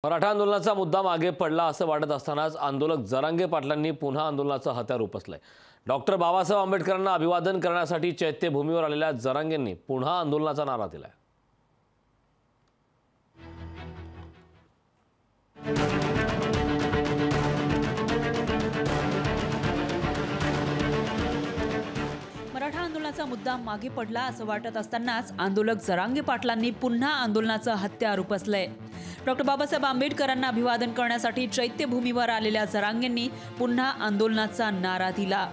मराठा आंदोलनाचा मुद्दा मागे पडला असं वाटत असतानाच आंदोलक जरांगे पाटलांनी पुन्हा आंदोलनाचं हत्यार उपसलंय। डॉक्टर बाबासाहेब आंबेडकरांना अभिवादन करण्यासाठी चैत्यभूमीवर आलेल्या जरांगेंनी पुन्हा आंदोलनाचा नारा दिलाय। मराठा आंदोलनाचा मुद्दा मागे पडला असं वाटत असतानाच आंदोलक जरांगे पाटलांनी पुन्हा आंदोलनाचं हत्यार उपसलंय। डॉक्टर बाबासाहेब आंबेडकरांना अभिवादन करण्यासाठी चैत्यभूमीवर आलेल्या जरांगेंनी पुन्हा आंदोलनाचा नारा दिला।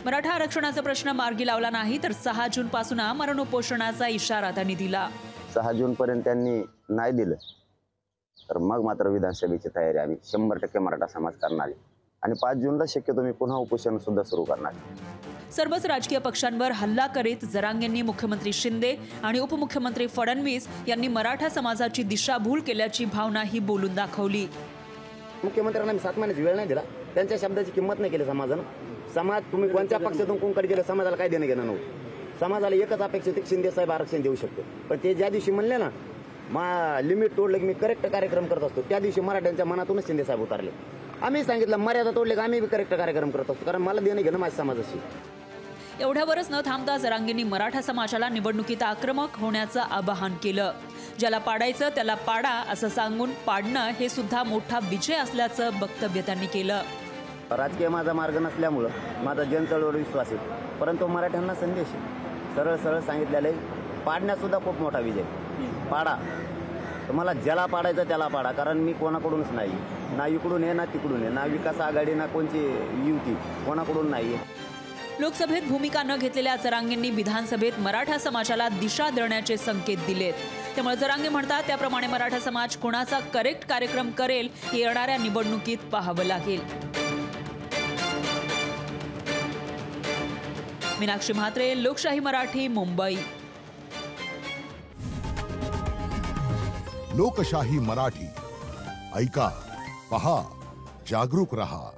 मराठा आरक्षणाचा प्रश्न मार्गी लावला नाही तर 6 जून पासून मरण उपोषणाचा इशारा त्यांनी दिला। 6 जून पर्यंत त्यांनी नाही दिलं तर मग मात्र विधानसभेची तयारी आम्ही 100% मराठा समाज करणार आहे आणि 5 जूनला शक्यतो मी पुन्हा उपोषण सुद्धा सुरू करणार। सर्वच राजकीय पक्षांवर हल्ला करीत जरांगेंनी मुख्यमंत्री शिंदे आणि उपमुख्यमंत्री फडणवीस यांनी मराठा समाजाची दिशाभूल केल्याची भावनाही बोलून दाखवली। मुख्यमंत्र्यांना मी 7 महिन्याची वेळ नाही दिला, त्यांच्या शब्दाची किंमत नाही केली समाजानं। समाज तुम्ही कोणत्या पक्षातून कोणकडे गेलं समाजाला काय देणं घेणं नव्हतं। समाजाला एकच अपेक्षित शिंदे साहेब आरक्षण देऊ शकतो, पण ते ज्या दिवशी म्हणले ना लिमिट तोडलं की मी करेक्ट कार्यक्रम करत असतो, त्या दिवशी मराठ्यांच्या मनातूनच शिंदे साहेब उतरले। आम्ही सांगितलं मर्यादा तोडले की आम्ही करेक्ट कार्यक्रम करत असतो, कारण मला देणं घेणं माझ्या समाजाशी। एवढ्यावरच न थांबता जरांगेंनी मराठा समाजाला निवडणुकीत आक्रमक होण्याचं आवाहन केलं। ज्याला पाडायचं त्याला पाडा असं सांगून पाडणं हे सुद्धा मोठा विजय असल्याचं वक्तव्य त्यांनी केलं। राजकीय माझा मार्ग नसल्यामुळं माझा जनचळवळीवर विश्वास आहे, परंतु मराठ्यांना संदेश आहे सरळ सरळ सांगितलेलं आहे, पाडण्यात सुद्धा खूप मोठा विजय। पाडा तुम्हाला ज्याला पाडायचं त्याला पाडा, कारण मी कोणाकडूनच नाही, ना इकडून आहे ना तिकडून आहे, ना विकास आघाडी ना कोणची युती, कोणाकडून नाही। लोकसभेत भूमिका न घेतलेल्या जरांगेंनी विधानसभेत मराठा समाजाला दिशा देण्याचे संकेत दिलेत। त्यामुळे जरांगे म्हणतात त्याप्रमाणे मराठा समाज कोणाचा करेक्ट कार्यक्रम करेल हे येणाऱ्या निवडणुकीत पाहावं लागेल। मीनाक्षी म्हात्रे, लोकशाही मराठी, मुंबई। लोकशाही मराठी ऐका, पहा, जागरूक रहा।